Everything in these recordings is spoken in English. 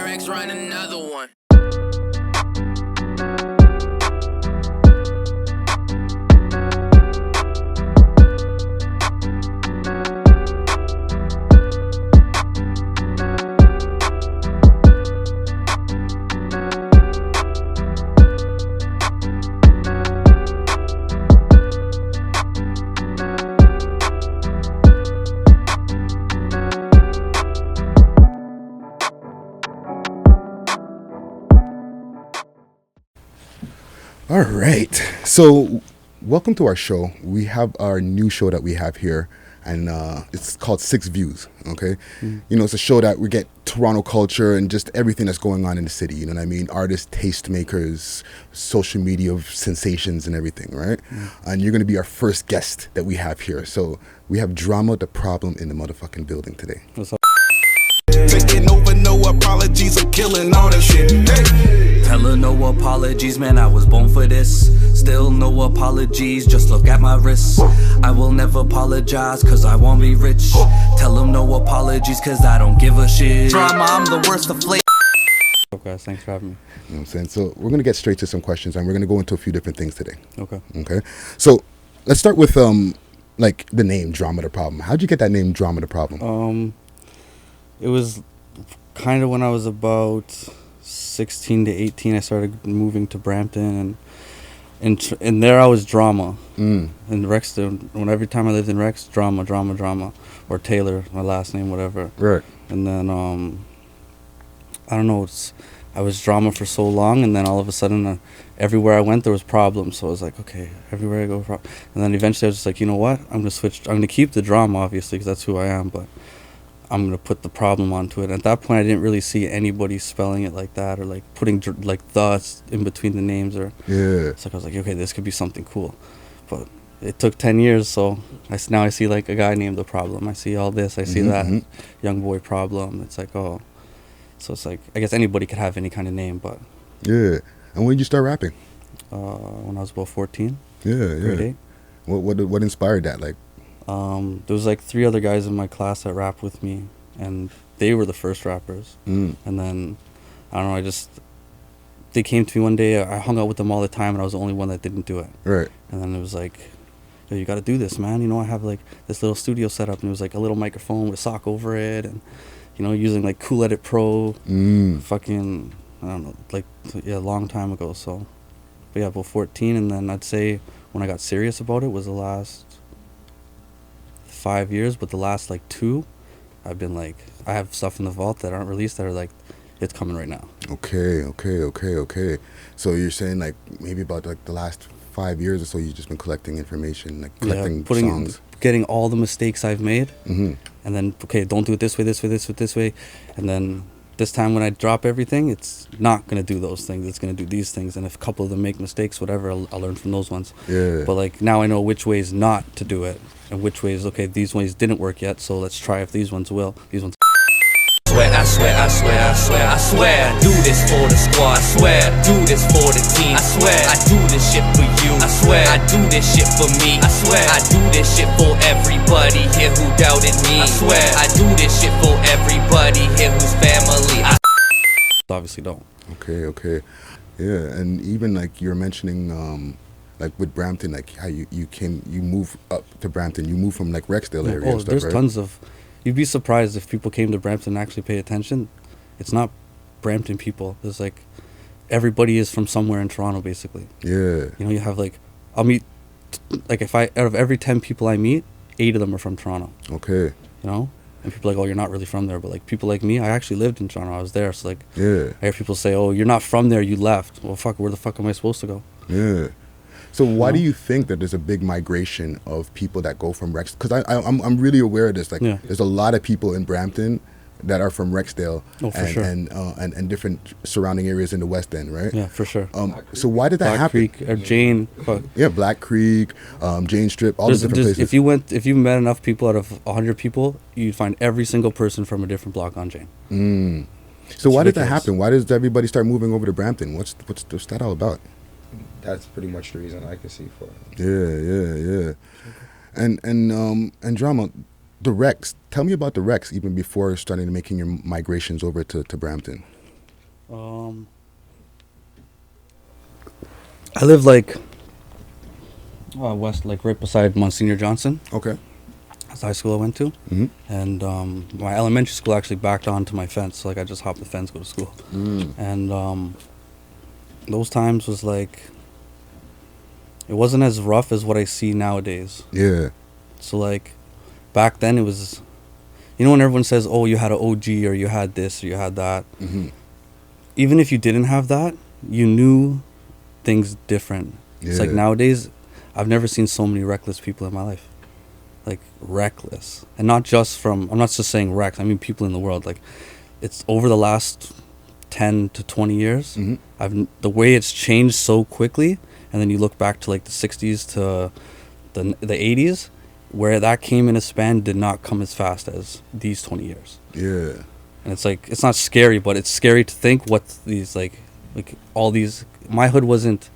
Rex run another one. All right, so welcome to our show. We have our new show that we have here, and it's called Six Views. Okay, you know, it's a show that we get Toronto culture and just everything that's going on in the city. You know what I mean? Artists, tastemakers, social media sensations, and everything, right? And you're gonna be our first guest that we have here. So we have Drama the Problem in the motherfucking building today. What's up? Taking over, no apologies, I'm killing all that shit. Hey. Tell her no apologies, man, I was born for this. Still no apologies, just look at my wrists. I will never apologize, cause I won't be rich. Tell them no apologies, cause I don't give a shit. Drama, I'm the worst of flavor. Okay, thanks for having me. You know what I'm saying? So we're gonna get straight to some questions, and we're gonna go into a few different things today. Okay. Okay. So let's start with like the name Drama the Problem. How'd you get that name Drama the Problem? It was kind of when I was about 16 to 18, I started moving to Brampton, and there I was Drama. In Rexdale, every time I lived in Rex, Drama, or Taylor, my last name, whatever. Right. And then I don't know, I was Drama for so long, and then all of a sudden, everywhere I went there was problems. So I was like, okay, everywhere I go, and then eventually I was just like, you know what? I'm gonna keep the drama, obviously, because that's who I am, but I'm going to put the problem onto it. At that point, I didn't really see anybody spelling it like that or like putting like thoughts in between the names. Or it's like I was like, okay, this could be something cool. But it took 10 years, so now I see like a guy named The Problem. I see all this. I see that young boy problem. It's like, oh. So it's like, I guess anybody could have any kind of name, but. Yeah. And when did you start rapping? When I was about 14. Grade 8. What inspired that? Like, there was like 3 other guys in my class that rapped with me, and they were the first rappers. And then, I don't know, they came to me one day. I hung out with them all the time, and I was the only one that didn't do it. Right. And then it was like, yo, you got to do this, man. You know, I have like this little studio set up, and it was like a little microphone with a sock over it, and, you know, using like Cool Edit Pro. Fucking, I don't know, like, yeah, a long time ago. So, but yeah, about 14, and then I'd say when I got serious about it was the last 5 years, but the last like 2, I've been like, I have stuff in the vault that aren't released that are like, it's coming right now. Okay. So you're saying like maybe about like the last 5 years or so, you've just been collecting information, like collecting songs, getting all the mistakes I've made, and then okay, don't do it this way, and then this time when I drop everything, it's not gonna do those things. It's gonna do these things, and if a couple of them make mistakes, whatever, I'll learn from those ones. Yeah. But like now I know which ways not to do it, and which ways, okay, these ways didn't work yet, so let's try if these ones will. These ones. I swear, do this for the squad. I swear, do this for the team. I swear, I do this shit for you. I swear, I do this shit for me. I swear, I do this shit for everybody here who doubted me. I swear, I do this shit for everybody here who's family. I obviously don't. Okay. Yeah, and even like you're mentioning, like with Brampton, like how you move up to Brampton. You move from like Rexdale area and stuff, there's right? tons of. You'd be surprised if people came to Brampton and actually pay attention. It's not Brampton people. There's like, everybody is from somewhere in Toronto, basically. Yeah. You know, you have like, I'll meet, like out of every 10 people I meet, 8 of them are from Toronto. Okay. You know? And people are like, oh, you're not really from there. But like people like me, I actually lived in Toronto. I was there. So like, yeah. I hear people say, oh, you're not from there, you left. Well, fuck, where the fuck am I supposed to go? Yeah. So why do you think that there's a big migration of people that go from Rex? Because I'm really aware of this. Like, there's a lot of people in Brampton that are from Rexdale and different surrounding areas in the West End, right? Yeah, for sure. So why did that happen? Black Creek, or Jane. Yeah, Black Creek, Jane Strip, all the different places. If you met enough people out of 100 people, you'd find every single person from a different block on Jane. So why did that happen? Why does everybody start moving over to Brampton? What's that all about? That's pretty much the reason I can see for it. Yeah. And Drama, the Rex. Tell me about the Rex even before starting making your migrations over to Brampton. I live like west, like right beside Monsignor Johnson. Okay. That's the high school I went to. Mm-hmm. And my elementary school actually backed onto my fence. So like I just hopped the fence, go to school. And those times was like, it wasn't as rough as what I see nowadays. Yeah. So like back then it was, you know, when everyone says, oh, you had an OG or you had this or you had that. Mm-hmm. Even if you didn't have that, you knew things different. Yeah. It's like nowadays, I've never seen so many reckless people in my life. Like reckless. And not just from, I'm not just saying wrecks, I mean people in the world. Like it's over the last 10 to 20 years, the way it's changed so quickly. And then you look back to like the 60s to the 80s, where that came in a span did not come as fast as these 20 years. Yeah. And it's like, it's not scary, but it's scary to think what these like all these, my hood wasn't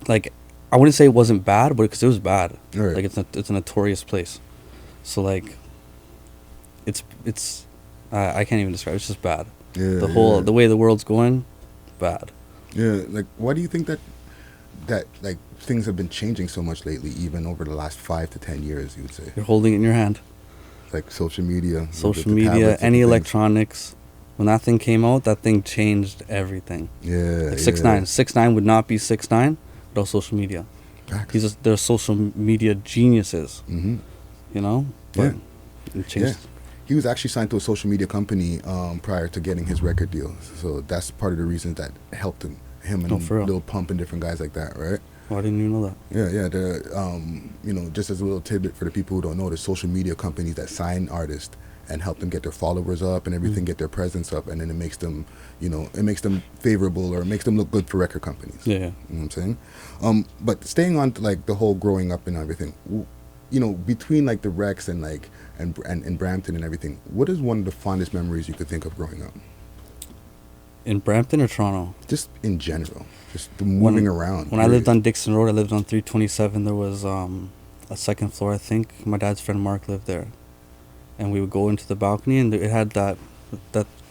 like, I wouldn't say it wasn't bad, but because it was bad. Right. Like it's a notorious place. So like, it's I can't even describe. It's just bad. Yeah. The way the world's going, bad. Yeah. Like, why do you think that like things have been changing so much lately, even over the last 5 to 10 years? You would say. You're holding it in your hand. Like social media. Social the media, tablets, any the things. electronics. When that thing came out, that thing changed everything. Yeah. Like 6ix9ine. 6ix9ine would not be 6ix9ine without social media. Facts. They're social media geniuses. Mm-hmm. You know? Yeah. It changed. Yeah. He was actually signed to a social media company prior to getting his record deal. So that's part of the reasons that helped him and for real. Lil Pump and different guys like that, right? Oh, I didn't even know that. Yeah. You know, just as a little tidbit for the people who don't know, the social media companies that sign artists and help them get their followers up and everything, get their presence up, and then it makes them, you know, it makes them favorable or it makes them look good for record companies. Yeah. You know what I'm saying? But staying on to like the whole growing up and everything, you know, between like the Rex and like and Brampton and everything, what is one of the fondest memories you could think of growing up? In Brampton or Toronto? Just in general, just the moving around. When I lived on Dixon Road, I lived on 327. There was a second floor, I think. My dad's friend Mark lived there. And we would go into the balcony, and it had that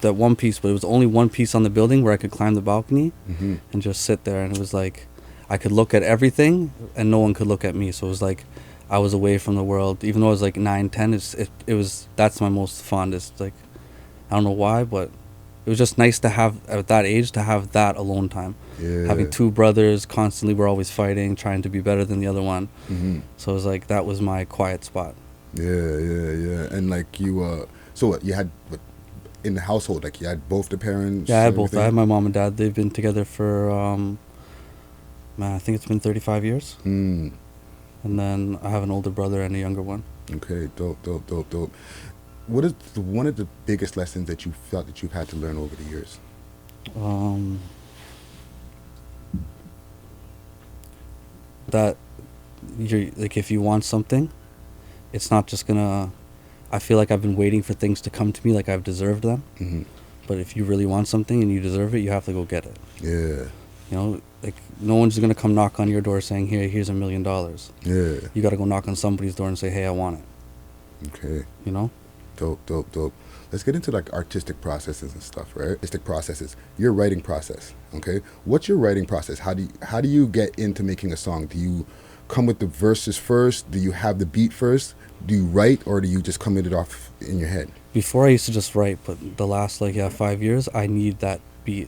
one piece, but it was only one piece on the building where I could climb the balcony and just sit there. And it was like, I could look at everything, and no one could look at me. So it was like, I was away from the world. Even though I was like 9, 10, that's my most fondest. Like, I don't know why, but it was just nice to have, at that age, to have that alone time. Yeah. Having 2 brothers, constantly we're always fighting, trying to be better than the other one. So it was like, that was my quiet spot. Yeah. And like you, so what, you had, in the household, like you had both the parents? Yeah, I had both. everything? I had my mom and dad. They've been together for, I think it's been 35 years. And then I have an older brother and a younger one. Okay, dope. What is one of the biggest lessons that you felt that you've had to learn over the years? That you're like, if you want something, it's not just gonna, I feel like I've been waiting for things to come to me like I've deserved them. But if you really want something and you deserve it, you have to go get it. Yeah. You know, like no one's gonna come knock on your door saying, here's $1 million. Yeah. You gotta go knock on somebody's door and say, hey, I want it. Okay. You know? Dope. Let's get into like artistic processes and stuff, right? Artistic processes. Your writing process, okay? What's your writing process? How do you get into making a song? Do you come with the verses first? Do you have the beat first? Do you write, or do you just come at it off in your head? Before I used to just write, but the last 5 years, I need that beat.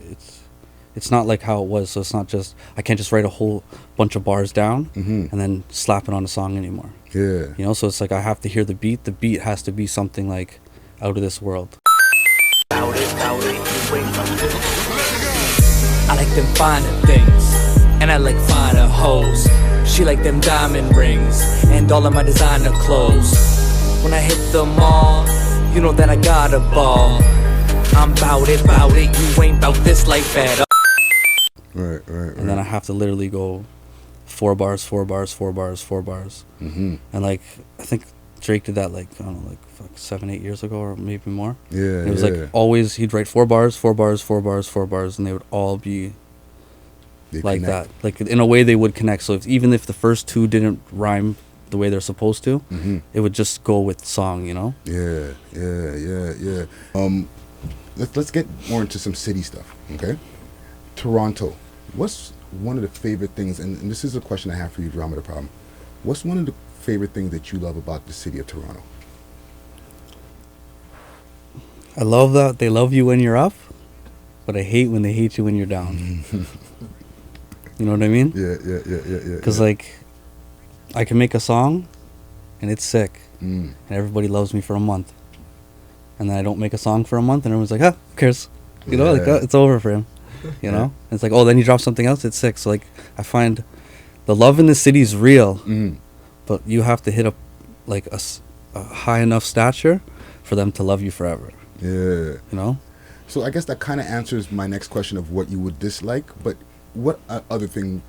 It's not like how it was, so it's not just, I can't just write a whole bunch of bars down and then slap it on a song anymore. Yeah. You know, so it's like I have to hear the beat. The beat has to be something like out of this world. I like them finer things, and I like finer hoes. She like them diamond rings, and all of my designer clothes. When I hit the mall, you know that I got a ball. I'm bout it, you ain't bout this life at all. Right. And then I have to literally go 4 bars. And like, I think Drake did that like, I don't know, like 7-8 years ago or maybe more. Yeah. And it was like always, he'd write 4 bars, and they would all be They like connect. that. Like in a way they would connect. So even if the first 2 didn't rhyme the way they're supposed to, it would just go with song, you know? Yeah. Let's get more into some city stuff, okay? Toronto. What's one of the favorite things, and this is a question I have for you, Drama the Problem. What's one of the favorite things that you love about the city of Toronto? I love that they love you when you're up, but I hate when they hate you when you're down. You know what I mean? Yeah. Because, like, I can make a song, and it's sick, and everybody loves me for a month. And then I don't make a song for a month, and everyone's like, who cares? You know, like, it's over for him. You know? And it's like, oh, then you drop something else, it's sick. So, like, I find the love in the city is real, but you have to hit a high enough stature for them to love you forever. Yeah. You know? So I guess that kind of answers my next question of what you would dislike, but what other things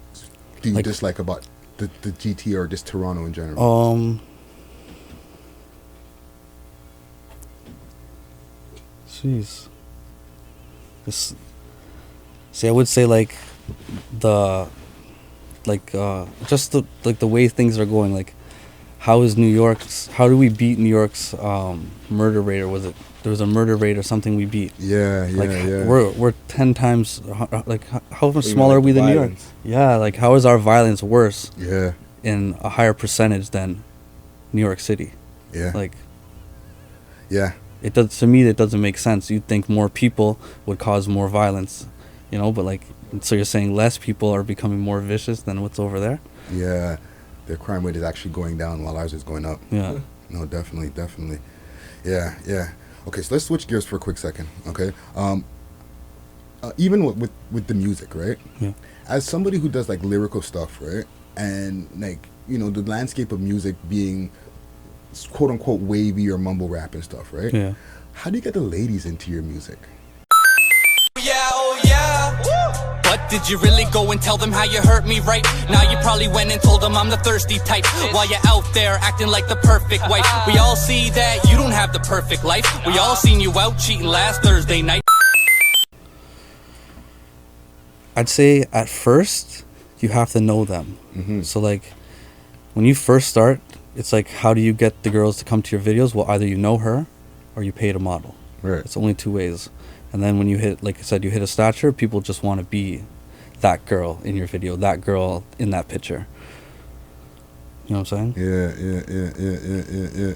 do you dislike about the GT or just Toronto in general? Jeez. I would say just the way things are going. Like, how do we beat New York's murder rate, or there was a murder rate or something we beat? Yeah. We're 10 times how much smaller are we than New York? Yeah, like, how is our violence worse? Yeah. In a higher percentage than New York City? Yeah. Like. Yeah. It does, to me, that doesn't make sense. You'd think more people would cause more violence, you know, but like, so you're saying less people are becoming more vicious than what's over there? Yeah. Their crime rate is actually going down while ours is going up. Yeah. No, definitely. Yeah. Okay, so let's switch gears for a quick second, okay? Even with the music, right? Yeah. As somebody who does like lyrical stuff, right? And like, you know, the landscape of music being quote unquote wavy or mumble rap and stuff, right? Yeah. How do you get the ladies into your music? But did you really go and tell them how you hurt me, right? Now you probably went and told them I'm the thirsty type, while you're out there acting like the perfect wife. We all see that you don't have the perfect life. We all seen you out cheating last Thursday night. I'd say at first you have to know them. So like, when you first start, it's like, how do you get the girls to come to your videos? Well, either you know her or you pay to model. Right. It's only two ways. And then when you hit, like I said, you hit a stature, people just want to be that girl in your video, that girl in that picture. You know what I'm saying? Yeah.